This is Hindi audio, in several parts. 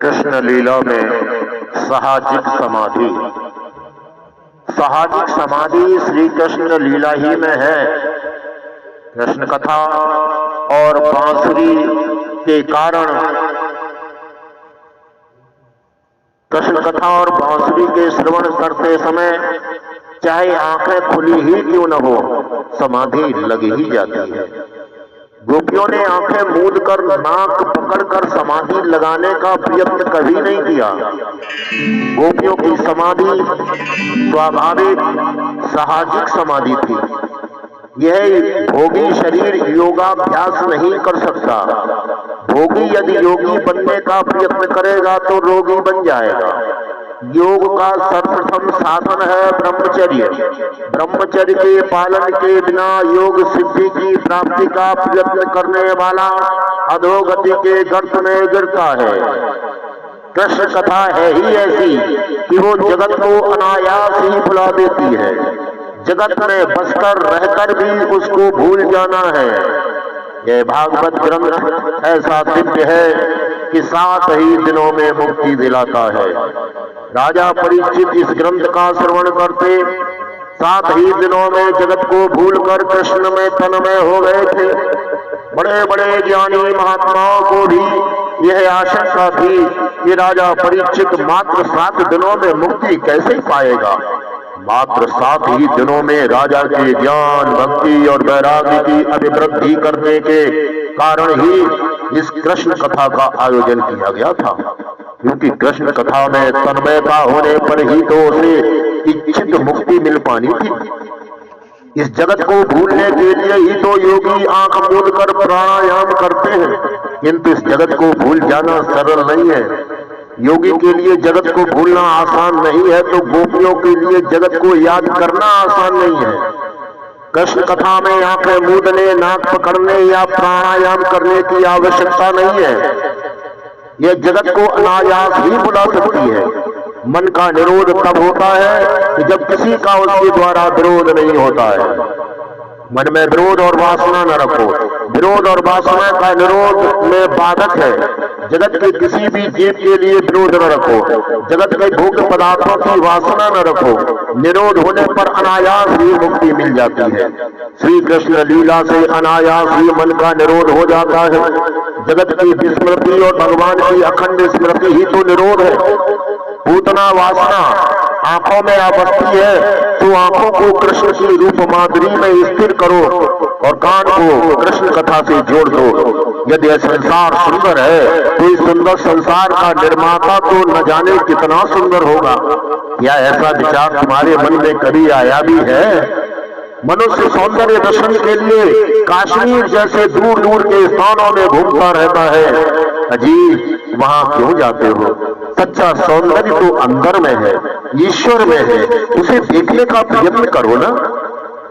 कृष्ण लीला में साहजिक समाधि। साहजिक समाधि श्री कृष्ण लीला ही में है। कृष्ण कथा और बांसुरी के कारण, कृष्ण कथा और बांसुरी के श्रवण करते समय चाहे आंखें खुली ही क्यों न हो, समाधि लग ही जाती है। गोपियों ने आंखें मूंद कर, नाक पकड़कर समाधि लगाने का प्रयत्न कभी नहीं किया। गोपियों की समाधि स्वाभाविक साहजिक समाधि थी। यह भोगी शरीर योगाभ्यास नहीं कर सकता। भोगी यदि योगी बनने का प्रयत्न करेगा तो रोगी बन जाएगा। योग का सर्वप्रथम साधन है ब्रह्मचर्य। ब्रह्मचर्य के पालन के बिना योग सिद्धि की प्राप्ति का प्रयत्न करने वाला अधोगति के गर्त में गिरता है। कृष्ण कथा है ही ऐसी कि वो जगत को अनायास ही भुला देती है। जगत में बसकर रहकर भी उसको भूल जाना है। यह भागवत ग्रंथ ऐसा दिव्य है कि 7 ही दिनों में मुक्ति दिलाता है। राजा परीक्षित इस ग्रंथ का श्रवण करते 7 ही दिनों में जगत को भूलकर कृष्ण में तन्मय हो गए थे। बड़े बड़े ज्ञानी महात्माओं को भी यह आशंका थी कि राजा परीक्षित मात्र 7 दिनों में मुक्ति कैसे पाएगा। मात्र 7 ही दिनों में राजा के ज्ञान, भक्ति और वैराग्य की अभिवृद्धि करने के कारण ही इस कृष्ण कथा का आयोजन किया गया था। क्योंकि कृष्ण कथा में तन्मयता होने पर ही तो उसे इच्छित मुक्ति मिल पानी थी। इस जगत को भूलने के लिए ही तो योगी आंख मूंद कर प्राणायाम करते हैं, किंतु इस जगत को भूल जाना सरल नहीं है। योगी के लिए जगत को भूलना आसान नहीं है, तो गोपियों के लिए जगत को याद करना आसान नहीं है। कृष्ण कथा में आंखें मूंदने, नाक पकड़ने या प्राणायाम करने की आवश्यकता नहीं है। यह जगत को अनायास ही बुला सकती है। मन का निरोध तब होता है कि जब किसी का उसके द्वारा विरोध नहीं होता है। मन में विरोध और वासना न रखो। विरोध और वासना का निरोध में बाधक है। जगत के किसी भी जीव के लिए विरोध न रखो। जगत के भोग्य पदार्थों की वासना न रखो। निरोध होने पर अनायास ही मुक्ति मिल जाती है। श्री कृष्ण लीला से अनायास ही मन का निरोध हो जाता है। जगत की विस्मृति और भगवान की अखंड स्मृति ही तो निरोध है। पूतना वासना आंखों में आ बसती है, तो आंखों को कृष्ण की रूप माधुरी में स्थिर करो और कान को कृष्ण कथा से जोड़ दो। यदि यह संसार सुंदर है तो इस सुंदर संसार का निर्माता तो न जाने कितना सुंदर होगा। क्या ऐसा विचार तुम्हारे मन में कभी आया भी है? मनुष्य सौंदर्य दर्शन के लिए कश्मीर जैसे दूर दूर के स्थानों में घूमता रहता है। अजी, वहां क्यों जाते हो? सच्चा सौंदर्य तो अंदर में है, ईश्वर में है। उसे देखने का प्रयत्न करो ना।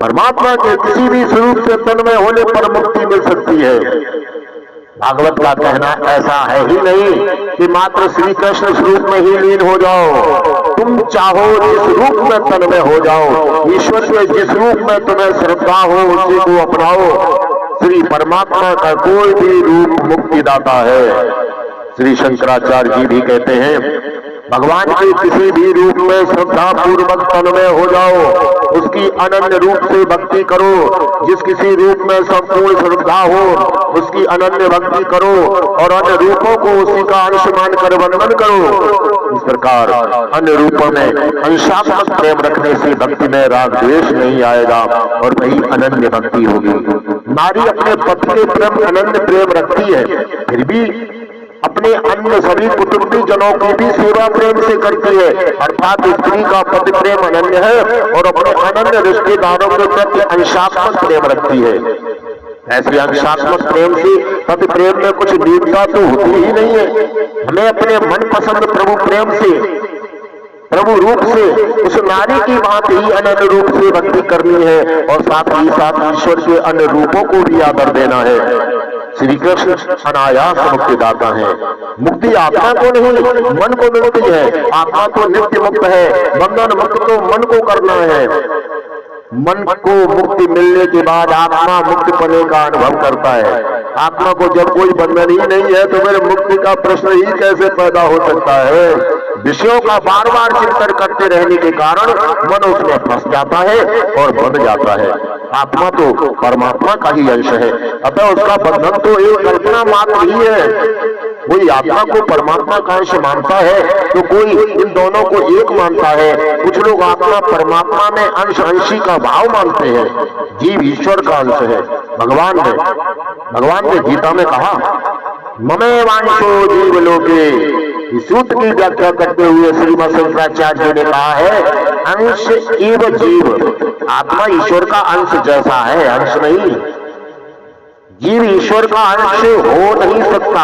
परमात्मा के किसी भी स्वरूप से तन्मय होने पर मुक्ति मिल सकती है। भागवत का कहना ऐसा है ही नहीं कि मात्र श्री कृष्ण स्वरूप में ही लीन हो जाओ। तुम चाहो जिस रूप में तन्मय हो जाओ। ईश्वर के जिस रूप में तुम्हें श्रद्धा हो उसी को अपनाओ। श्री परमात्मा का कोई भी रूप मुक्तिदाता है। श्री शंकराचार्य जी भी कहते हैं, भगवान के किसी भी रूप में श्रद्धा पूर्वक तन्मय हो जाओ। उसकी अनन्य रूप से भक्ति करो। जिस किसी रूप में संपूर्ण श्रद्धा हो उसकी अनन्य भक्ति करो और अन्य रूपों को उसी का अंश मानकर वंदन करो। इस प्रकार अन्य रूपों में अंशात्मक प्रेम रखने से भक्ति में राग द्वेष नहीं आएगा और वही अनन्य भक्ति होगी। नारी अपने पति के प्रेम अनन्य प्रेम रखती है, फिर भी अपने अन्य सभी कुटुंबी जनों की भी सेवा प्रेम से करती है। अर्थात स्त्री का पति प्रेम अनन्य है और अपने अनन्य रिश्तेदारों के प्रति अंशात्मक प्रेम रखती है। ऐसे अंशात्मक प्रेम से पति प्रेम में कुछ न्यूनता तो होती ही नहीं है। हमें अपने मनपसंद प्रभु प्रेम से, प्रभु रूप से उस नारी की बात ही अनन्य रूप से भक्ति करनी है और साथ ही साथ ईश्वर के अन्य रूपों को भी आदर देना है। श्री कृष्ण अनायास मुक्तिदाता है। मुक्ति आत्मा को नहीं, मन को मिलती है। आत्मा तो नित्य मुक्त है, बंधन मुक्त तो मन को करना है। मन को मुक्ति मिलने के बाद आत्मा मुक्त पने का अनुभव करता है। आत्मा को जब कोई बंधन ही नहीं है तो फिर मुक्ति का प्रश्न ही कैसे पैदा हो सकता है। विषयों का बार बार चिंतन करते रहने के कारण मन उसमें फंस जाता है और बंध जाता है। आत्मा तो परमात्मा का ही अंश है, अतः उसका बंधन तो एक कल्पना मात्र ही है। कोई आत्मा को परमात्मा का अंश मानता है तो कोई इन दोनों को एक मानता है। कुछ लोग आत्मा परमात्मा में अंश अंशी का भाव मानते हैं। जीव ईश्वर का अंश है। भगवान ने गीता में कहा, ममेवांशो जीव लोके। इस सूत्र की व्याख्या करते हुए श्रीमद् शंकराचार्य जी ने कहा है, अंश एव जीव। आत्मा ईश्वर का अंश जैसा है, अंश नहीं। जीव ईश्वर का अंश हो नहीं सकता,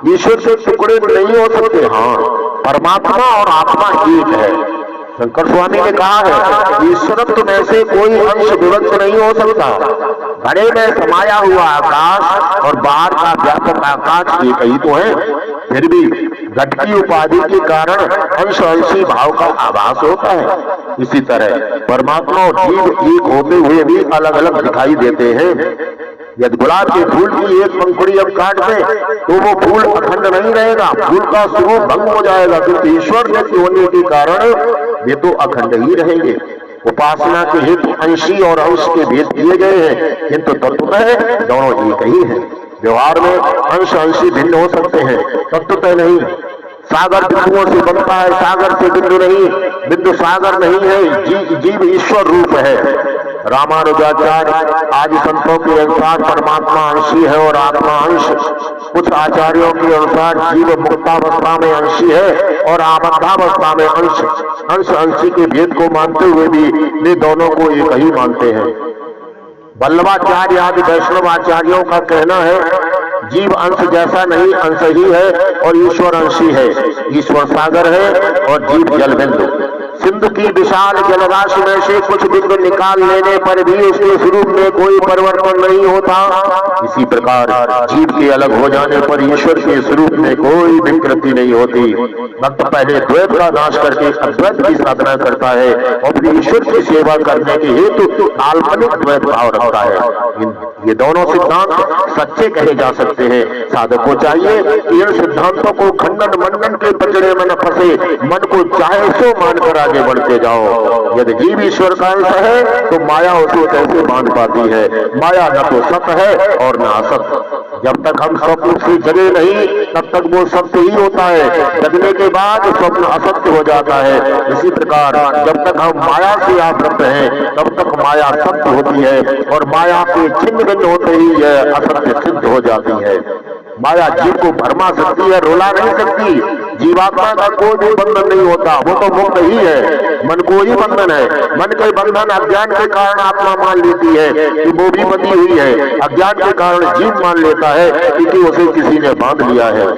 ईश्वर से टुकड़े नहीं हो सकते। हाँ, परमात्मा और आत्मा एक है। शंकर स्वामी ने कहा है, ईश्वरत्व में से कोई अंश विभक्त नहीं हो सकता। घड़े में समाया हुआ आकाश और बाहर का व्यापक आकाश एक ही तो है, फिर भी घट की उपाधि के कारण अंश अंशी भाव का आभास होता है। इसी तरह परमात्मा और जीव एक होते हुए भी अलग अलग दिखाई देते हैं। यदि गुलाब के फूल की एक पंखुड़ी अब काट दे तो वो फूल अखंड नहीं रहेगा, फूल का स्वरूप भंग हो जाएगा, क्योंकि ईश्वर नित्य होने के कारण ये तो अखंड ही रहेंगे। उपासना के हेतु अंशी और अंश के भेद दिए गए हैं, किंतु तत्वतः दोनों एक ही है। व्यवहार में अंश अंशी भिन्न हो सकते हैं, तत्वतः नहीं। सागर बिंदुओं से बनता है, सागर से बिंदु नहीं। बिंदु सागर नहीं है, जीव ईश्वर रूप है। रामानुजाचार्य आदि संतों के अनुसार परमात्मा अंशी है और आत्मा अंश। कुछ आचार्यों के अनुसार जीव मुक्तावस्था में अंशी है और आबद्धावस्था में अंश। अंश अंशी के भेद को मानते हुए भी वे दोनों को एक ही मानते हैं। वल्लभाचार्य आदि वैष्णव आचार्यों का कहना है, जीव अंश जैसा नहीं, अंश ही है और ईश्वर अंशी है। ईश्वर सागर है और जीव जल बिंदु। सिंधु की विशाल जलराशि में से कुछ बिंदु निकाल लेने पर भी उसके स्वरूप में कोई परिवर्तन नहीं होता। इसी प्रकार जीव के अलग हो जाने पर ईश्वर के स्वरूप में कोई विकृति नहीं होती। भक्त पहले द्वैत का नाश करके अद्वैत की साधना करता है और फिर ईश्वर की सेवा करने के हेतु काल्पनिक द्वैत भाव रखता है। ये दोनों सिद्धांत सच्चे कहे जा सकते हैं। साधक को चाहिए कि इन सिद्धांतों को खंडन मंडन के पचड़े में न फंसे, मन को चाहे सो मानकर आगे बढ़ते जाओ। यदि जीव ईश्वर का अंश है तो माया उसे कैसे बांध पाती है। माया न तो सत्य है और न असत्य। जब तक हम स्वप्न से जगे नहीं तब तक वो सत्य ही होता है, जगने के बाद स्वप्न असत्य हो जाता है। इसी प्रकार जब तक हम माया से आवृत हैं तब तक माया सत्य होती है और माया के छिन्न भिन्न होते ही यह असत्य सिद्ध हो जाती है। माया जीव को भरमा सकती है, रुला नहीं सकती। जीवात्मा का कोई भी बंधन नहीं होता, वो तो मुक्त ही है। मन को ही बंधन है। मन के बंधन अज्ञान के कारण आत्मा मान लेती है कि वो भी बंधी हुई है। अज्ञान के कारण जीव मान लेता है कि उसे किसी ने बांध लिया है।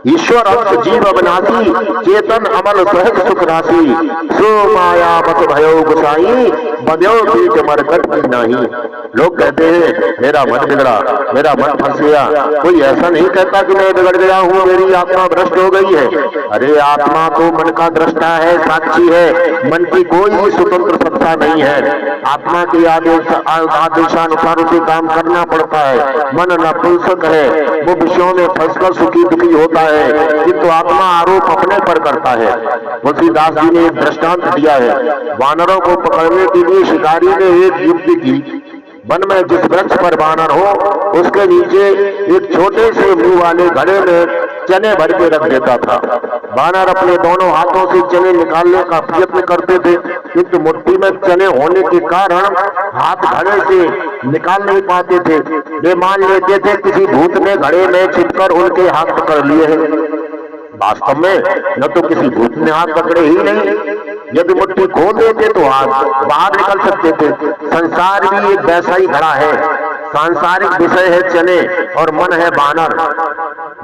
ईश्वर अंश जीव अविनाशी, चेतन अमल सहज सुख राशि। सो माया मत भयो गुसाई, बंध्यो पीठ मरकट की नाही। लोग कहते हैं मेरा मन बिगड़ा, मेरा मन फंस गया। कोई ऐसा नहीं कहता कि मैं बिगड़ गया हूँ, मेरी आत्मा भ्रष्ट हो गई है। अरे आत्मा तो मन का दृष्टा है, साक्षी है। मन की कोई स्वतंत्र सत्ता नहीं है। आत्मा के आदेशानुसार उसे काम करना पड़ता है। मन नपुंसक है, वो विषयों में फंसकर सुखी दुखी होता है, किंतु आत्मा आरोप अपने पर करता है। तुलसीदास जी ने एक दृष्टांत दिया है। वानरों को पकड़ने के लिए शिकारी ने एक युक्ति की। वन में जिस वृक्ष पर वानर हो उसके नीचे एक छोटे से मुंह वाले घड़े में चने भर के रख देता था। वानर अपने दोनों हाथों से चने निकालने का प्रयत्न करते थे, किंतु मुट्ठी में चने होने के कारण हाथ घड़े से निकाल नहीं पाते थे। वे मान लेते थे किसी भूत ने घड़े में छिपकर उनके हाथ पकड़ लिए हैं। वास्तव में न तो किसी भूत ने हाथ पकड़े ही नहीं। यदि मुट्ठी खोल देते तो हाथ बाहर निकल सकते थे। संसार भी एक वैसा ही घड़ा है। सांसारिक विषय है चने और मन है वानर।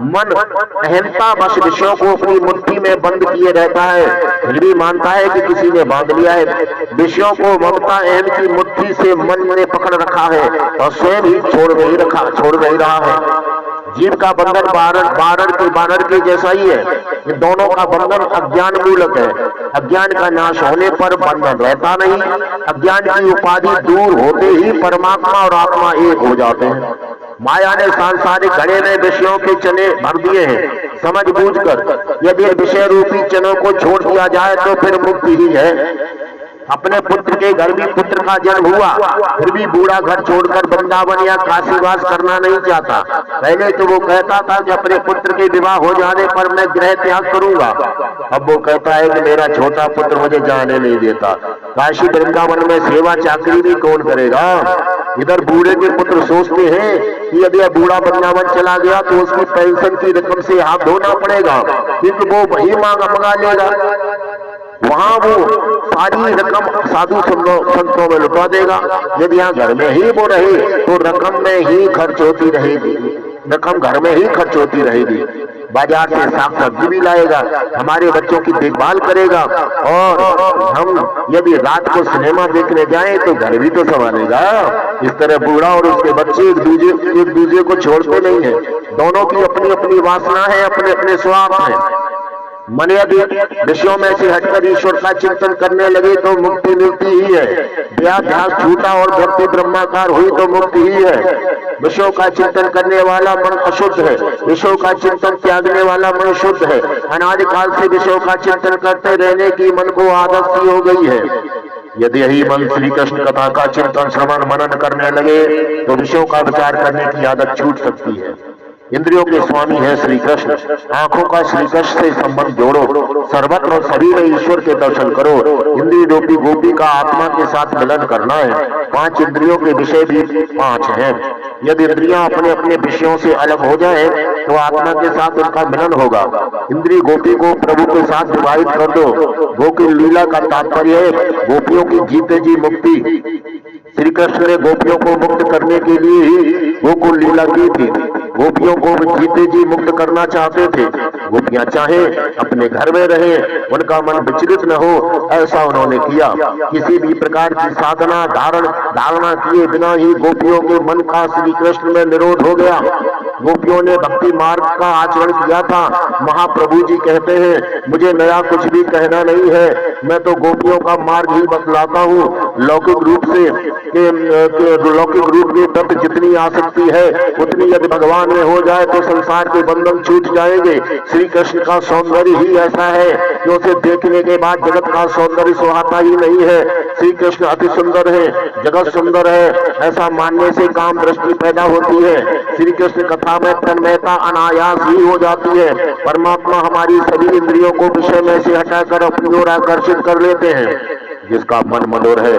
मन अहंता वश विषयों को अपनी मुट्ठी में बंद किए रहता है, फिर भी मानता है कि किसी ने बांध लिया है। विषयों को ममता अहम की मुट्ठी से मन ने पकड़ रखा है और स्वयं ही छोड़ नहीं रहा है। जीव का बंधन बानर के जैसा ही है। इन दोनों का बंधन अज्ञान मूलक है। अज्ञान का नाश होने पर बंधन रहता नहीं। अज्ञान की उपाधि दूर होते ही परमात्मा और आत्मा एक हो जाते हैं। माया ने सांसारिक घड़े में विषयों के चने भर दिए हैं समझ बूझकर। यदि विषय रूपी चनों को छोड़ दिया जाए तो फिर मुक्ति ही है। अपने पुत्र के घर भी पुत्र का जन्म हुआ, फिर भी बूढ़ा घर छोड़कर वृंदावन या काशीवास करना नहीं चाहता। पहले तो वो कहता था कि अपने पुत्र के विवाह हो जाने पर मैं गृह त्याग करूंगा। अब वो कहता है कि मेरा छोटा पुत्र मुझे जाने नहीं देता। काशी वृंदावन में सेवा चाकरी भी कौन करेगा। इधर बूढ़े के पुत्र सोचते हैं कि यदि बूढ़ा वृंदावन चला गया तो उसकी पेंशन की रकम से हाथ धोना पड़ेगा, क्योंकि वो वही मंगा लेगा। वहां वो सारी रकम साधु संतों में लुटा देगा। यदि यहाँ घर में ही वो रहे तो रकम में ही खर्च होती रहेगी, रकम घर में ही खर्च होती रहेगी। बाजार से साग सब्जी भी लाएगा, हमारे बच्चों की देखभाल करेगा, और हम यदि रात को सिनेमा देखने जाएं तो घर भी तो संभालेगा। इस तरह बूढ़ा और उसके बच्चे एक दूसरे को छोड़ते नहीं है। दोनों की अपनी अपनी वासना है, अपने अपने स्वार्थ है। मन यदि विषयों में से हटकर ईश्वर का चिंतन करने लगे तो मुक्ति मिलती ही है। देहाध्यास छूटा और भक्ति ब्रह्माकार हुई तो मुक्ति ही है। विषयों का चिंतन करने वाला मन अशुद्ध है, विषयों का चिंतन त्यागने वाला मन शुद्ध है। अनादिकाल से विषयों का चिंतन करते रहने की मन को आदत सी हो गई है। यदि यही मन श्री कृष्ण कथा का चिंतन श्रवण मनन करने लगे तो विषयों का विचार करने की आदत छूट सकती है। इंद्रियों के स्वामी है श्री कृष्ण। आंखों का श्री कृष्ण से संबंध जोड़ो, सर्वत्र और सभी में ईश्वर के दर्शन करो। इंद्रिय रूपी गोपी का आत्मा के साथ मिलन करना है। 5 इंद्रियों के विषय भी 5 हैं। यदि इंद्रियां अपने अपने विषयों से अलग हो जाए तो आत्मा के साथ उनका मिलन होगा। इंद्रिय गोपी को प्रभु के साथ विवाहित कर दो। गोकुल लीला का तात्पर्य है गोपियों की जीते जी मुक्ति। श्री कृष्ण ने गोपियों को मुक्त करने के लिए ही गोकुल लीला की थी। गोपियों को जीते जी मुक्त करना चाहते थे। गोपियां चाहे अपने घर में रहे, उनका मन विचलित न हो, ऐसा उन्होंने किया। किसी भी प्रकार की साधना धारणा किए बिना ही गोपियों के मन का श्री कृष्ण में निरोध हो गया। गोपियों ने भक्ति मार्ग का आचरण किया था। महाप्रभु जी कहते हैं मुझे नया कुछ भी कहना नहीं है, मैं तो गोपियों का मार्ग ही बतलाता हूँ। लौकिक रूप के तत्व जितनी आसक्ति है उतनी यदि भगवान में हो जाए तो संसार के बंधन छूट जाएंगे। श्री कृष्ण का सौंदर्य ही ऐसा है कि उसे देखने के बाद जगत का सौंदर्य सुहाता ही नहीं है। श्री कृष्ण अति सुंदर है, जगत सुंदर है, ऐसा मानने से काम दृष्टि पैदा होती है। श्री कृष्ण कथा में तन्मयता अनायास ही हो जाती है। परमात्मा हमारी सभी इंद्रियों को विषय में से हटाकर अपनी ओर आकर्षित कर लेते हैं। जिसका मन मनोहर है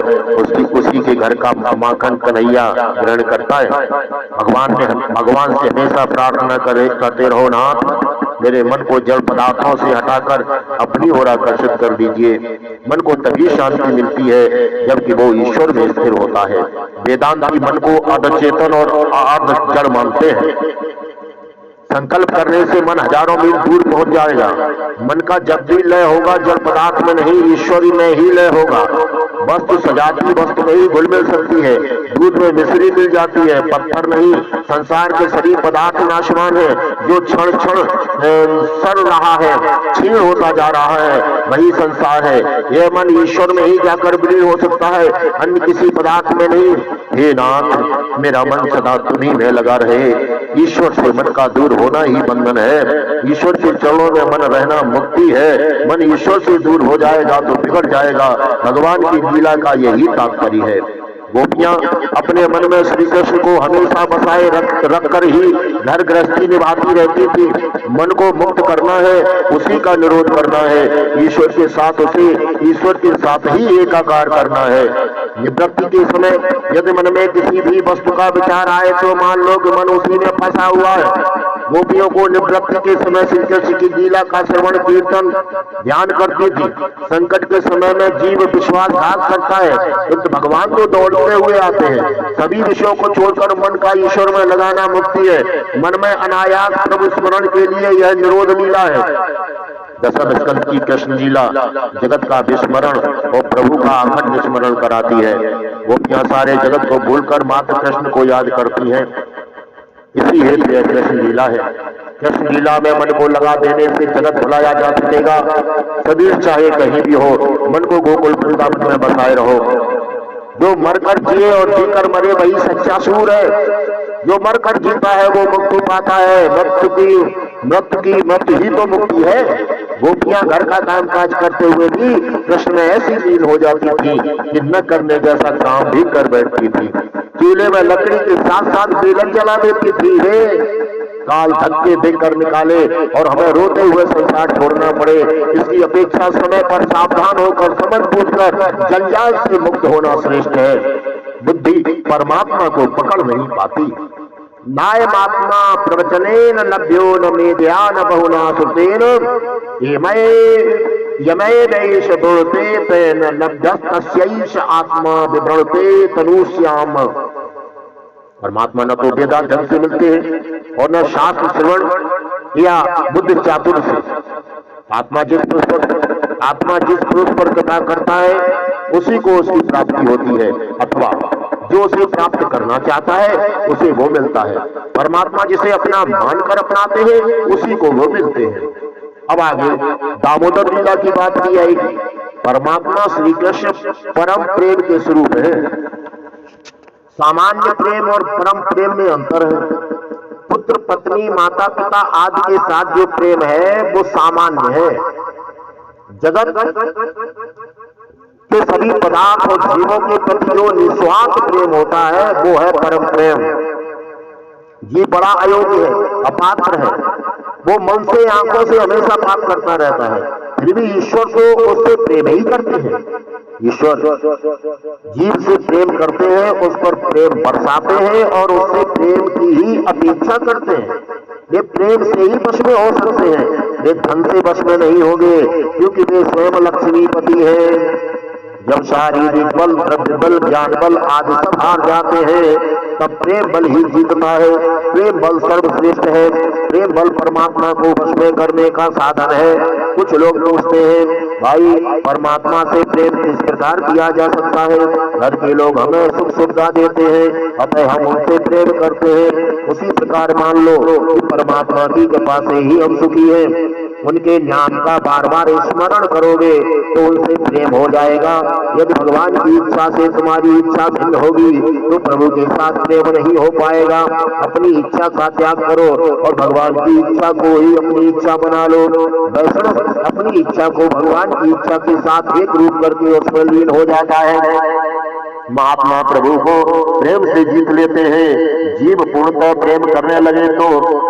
उसी के घर का माखन कन्हैया ग्रहण करता है। भगवान से हमेशा प्रार्थना करते रहो, नाथ मेरे मन को जल पदार्थों से हटाकर अपनी ओर आकर्षित कर दीजिए। मन को तभी शांति मिलती है जबकि वो ईश्वर में स्थिर होता है। वेदांती मन को अर्धचेतन और अर्ध जड़ मानते हैं। संकल्प करने से मन हजारों मील दूर पहुंच जाएगा। मन का जब भी लय होगा जल पदार्थ में नहीं, ईश्वरी में ही लय होगा। वस्तु सजाती वस्तु में ही घुल मिल सकती है। दूध में मिश्री मिल जाती है, पत्थर नहीं। संसार के सभी पदार्थ नाशवान है। जो क्षण क्षण सड़ रहा है, क्षीण होता जा रहा है, वही संसार है। यह मन ईश्वर में ही जाकर विलीन हो सकता है, अन्य किसी पदार्थ में नहीं। हे नाथ मेरा मन सदा तुम्हीं में लगा रहे। ईश्वर से मन का दूर होना ही बंधन है। ईश्वर के चरणों में मन रहना मुक्ति है। मन ईश्वर से दूर हो जाएगा तो बिगड़ जाएगा। भगवान की लीला का यही तात्पर्य है। गोपियां अपने मन में श्री कृष्ण को हमेशा बसाए रख कर ही घर गृहस्थी निभाती रहती थी। मन को मुक्त करना है, उसी का निरोध करना है। ईश्वर के साथ उसे ईश्वर के साथ ही एकाकार करना है। निवृत्ति के समय यदि मन में किसी भी वस्तु का विचार आए तो मान लो कि मन उसी में फंसा हुआ है। गोपियों को निवृत्ति के समय श्री कृष्ण की लीला का श्रवण कीर्तन ध्यान करती थी। संकट के समय में जीव विश्वासघात करता है तो भगवान को दौड़ते हुए आते हैं। सभी विषयों को छोड़कर मन का ईश्वर में लगाना मुक्ति है। मन में अनायास प्रभु स्मरण के लिए यह निरोध लीला है। दशम स्कंद की कृष्ण लीला जगत का विस्मरण और प्रभु का अखंड विस्मरण कराती है। गोपियां सारे जगत को भूलकर मात्र कृष्ण को याद करती हैं। इसी हेतु यह कृष्ण लीला है। कृष्ण लीला में मन को लगा देने से जगत भुलाया जा सकेगा। सभी चाहे कहीं भी हो, मन को गोकुल वृंदावन में बसाए रहो। जो मरकर जिए और जीकर मरे वही सच्चा सूर है। जो मरकर जीता है वो मुक्ति पाता है। मृत्यु की मृत्यु ही तो मुक्ति है। गोपियां घर का कामकाज करते हुए भी कृष्ण में ऐसी लीन हो जाती थी कि न करने जैसा काम भी कर बैठती थी। चूल्हे में लकड़ी के साथ साथ बेलन जला देती थी। हे काल धक्के देकर निकाले और हमें रोते हुए संसार छोड़ना पड़े, इसकी अपेक्षा समय पर सावधान होकर समझ बूझकर जंजाल से मुक्त होना श्रेष्ठ है। बुद्धि परमात्मा को पकड़ नहीं पाती। नायमात्मा प्रवचनेन लभ्यो न मे ध्यान बहुना सुतेन यमय देश दुर्ते तेन लभ्यस्तस्यैष आत्मा विभ्रते तनुष्याम। परमात्मा न तो वेदांत ढंग से मिलते हैं और न शास्त्र श्रवण या बुद्धि चातुर्य से। आत्मा जिस पुरुष पर कृपा करता है उसी को उसकी प्राप्ति होती है, अथवा जो उसे प्राप्त करना चाहता है उसे वो मिलता है। परमात्मा जिसे अपना मानकर अपनाते हैं उसी को वो मिलते हैं। अब आगे दामोदर लीला की बात की आएगी। परमात्मा श्री कृष्ण परम प्रेम के स्वरूप है। सामान्य प्रेम और परम प्रेम में अंतर है। पुत्र पत्नी माता पिता आदि के साथ जो प्रेम है वो सामान्य है। जगत के सभी पदार्थ और जीवों के प्रति जो निस्वार्थ प्रेम होता है वो है परम प्रेम। ये बड़ा अयोग्य है, अपात्र है। वो मन से आंखों से हमेशा पाप करता रहता है, फिर भी ईश्वर को उससे प्रेम ही करते हैं। ईश्वर जीव से प्रेम करते हैं, उस पर प्रेम बरसाते हैं और उससे प्रेम की ही अपेक्षा करते हैं। वे प्रेम से ही वश में हो सकते हैं, वे धन से वश में नहीं होंगे, क्योंकि वे स्वयं लक्ष्मीपति हैं। जब शारीरिक बल, द्रव्य बल, ज्ञान बल आदि सब हार जाते हैं तब प्रेम बल ही जीतता है। प्रेम बल सर्वश्रेष्ठ है। प्रेम बल परमात्मा को वश में करने का साधन है। कुछ लोग पूछते हैं, भाई परमात्मा से प्रेम किस प्रकार किया जा सकता है? घर के लोग हमें सुख सुविधा देते हैं, अतः हम उनसे प्रेम करते हैं। उसी प्रकार मान लो कि परमात्मा की कृपा से ही हम सुखी हैं। उनके नाम का बार बार स्मरण करोगे तो उनसे प्रेम हो जाएगा। यदि भगवान की इच्छा से तुम्हारी इच्छा भिन्न होगी तो प्रभु के साथ प्रेम नहीं हो पाएगा। अपनी इच्छा का त्याग करो और भगवान की इच्छा को ही अपनी इच्छा बना लो। वैष्णव अपनी इच्छा को भगवान की इच्छा के साथ एक रूप करके उसमें लीन हो जाता है। महात्मा प्रभु को प्रेम से जीत लेते हैं। जीव पूर्णतः प्रेम करने लगे तो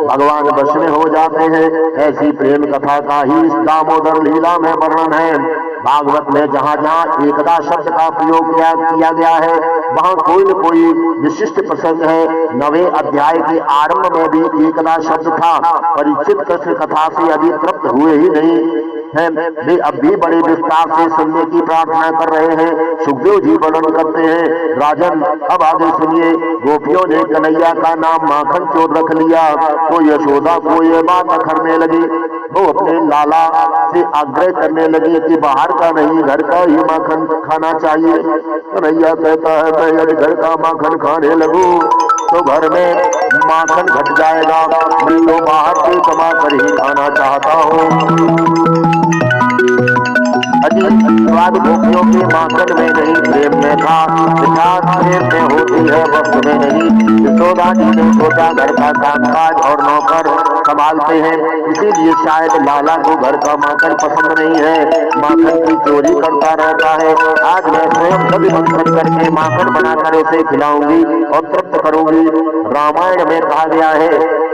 भगवान वश में हो जाते हैं। ऐसी प्रेम कथा का ही इस दामोदर लीला में वर्णन है। भागवत में जहाँ जहाँ एकदा शब्द का प्रयोग किया गया है वहाँ कोई न कोई विशिष्ट प्रसंग है। 9वें अध्याय के आरंभ में भी एकदा शब्द था। परीक्षित कृष्ण कथा से अभी तृप्त हुए ही नहीं है, वे अब भी बड़े विस्तार से सुनने की प्रार्थना कर रहे हैं। सुखदेव जी वर्णन करते हैं, राजन अब आगे सुनिए। गोपियों ने कन्हैया का नाम माखन चोर रख लिया तो यशोदा को ये बात अखरने लगी। वो अपने लाला से आग्रह करने लगी कि बाहर का नहीं घर का ही माखन खाना चाहिए। कन्हैया कहता है, मैं यदि घर का माखन खाने लगूं तो घर में माखन घट जाएगा। मैं तो बाहर से कमा कर ही खाना चाहता हूँ। स्वाद गोपियों के माखन में नहीं प्रेम में था, मिठास प्रेम में होती है वक्त में नहीं। यशोदा जी ने सोचा घर का कामकाज और नौकर संभालते हैं, इसीलिए शायद लाला को घर का माखन पसंद नहीं है, माखन की चोरी करता रहता है। आज मैं स्वयं सभी मंथन करके माखन बनाकर उसे खिलाऊंगी और तृप्त करूंगी। रामायण में कहा गया है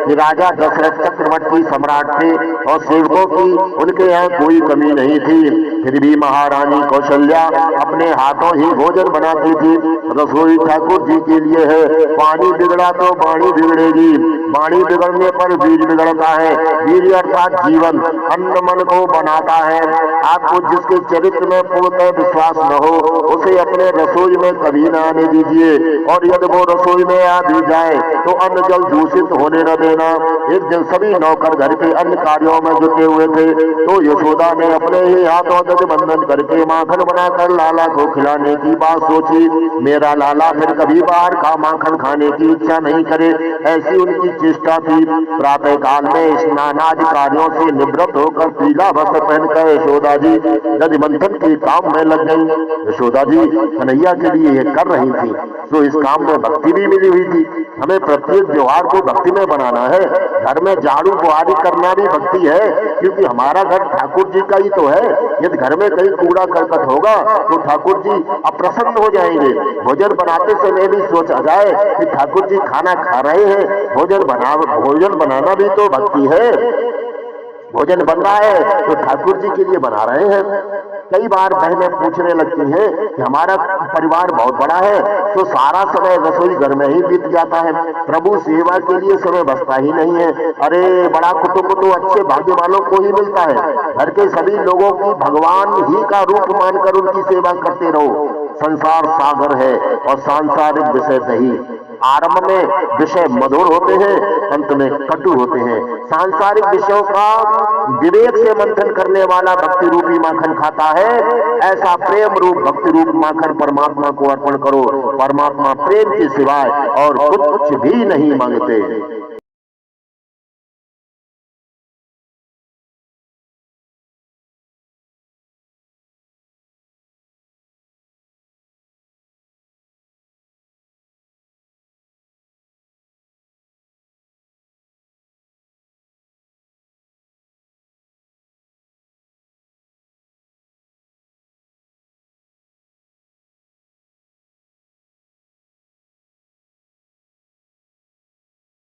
कि राजा दशरथ चक्रवर्ती सम्राट थे और सेवकों की उनके यहाँ कोई कमी नहीं थी। फिर भी महारानी कौशल्या अपने हाथों ही भोजन बनाती थी। रसोई ठाकुर जी के लिए है। पानी बिगड़ा तो वाणी बिगड़ेगी, वाणी बिगड़ने पर बीज बिगड़ता है। बीज अर्थात जीवन अन्न मन को बनाता है। आपको जिसके चरित्र में पूर्णतः विश्वास न हो उसे अपने रसोई में कभी न आने दीजिए, और यदि वो रसोई में आ भी जाए तो अन्न जल दूषित होने न दे। लेना। एक दिन सभी नौकर घर के अन्य कार्यों में जुटे हुए थे, तो यशोदा ने अपने ही हाथों दधि बंधन करके माखन बनाकर लाला को खिलाने की बात सोची। मेरा लाला फिर कभी बाहर का माखन खाने की इच्छा नहीं करे, ऐसी उनकी चेष्टा थी। प्रातः काल में स्नानादि कार्यों से निवृत्त होकर पीला वस्त्र पहनकर यशोदा जी दधि बंधन के काम में लग गई। यशोदा जी कन्हैया के लिए ये कर रही थी, तो इस काम में भक्ति भी मिली हुई थी। हमें प्रत्येक व्यवहार को भक्ति में बनाना है। घर में झाड़ू बुहारी करना भी भक्ति है, क्योंकि हमारा घर ठाकुर जी का ही तो है। यदि घर में कहीं कूड़ा करकट होगा तो ठाकुर जी अप्रसन्न हो जाएंगे। भोजन बनाते समय भी सोचा जाए कि ठाकुर जी खाना खा रहे हैं, भोजन बनाना भी तो भक्ति है। भोजन बन रहा है तो ठाकुर जी के लिए बना रहे हैं। कई बार बहनें पूछने लगती हैं कि हमारा परिवार बहुत बड़ा है, तो सारा समय रसोई घर में ही बीत जाता है, प्रभु सेवा के लिए समय बचता ही नहीं है। अरे बड़ा कुटुंब तो अच्छे भाग्य वालों को ही मिलता है। घर के सभी लोगों की भगवान ही का रूप मानकर उनकी सेवा करते रहो। संसार सागर है और सांसारिक विषय सही। आरंभ में विषय मधुर होते हैं, अंत में कटु होते हैं। सांसारिक विषयों का विवेक से मंथन करने वाला भक्ति रूपी माखन खाता है। ऐसा प्रेम रूप भक्ति रूप माखन परमात्मा को अर्पण करो। परमात्मा प्रेम के सिवाय और कुछ भी नहीं मांगते।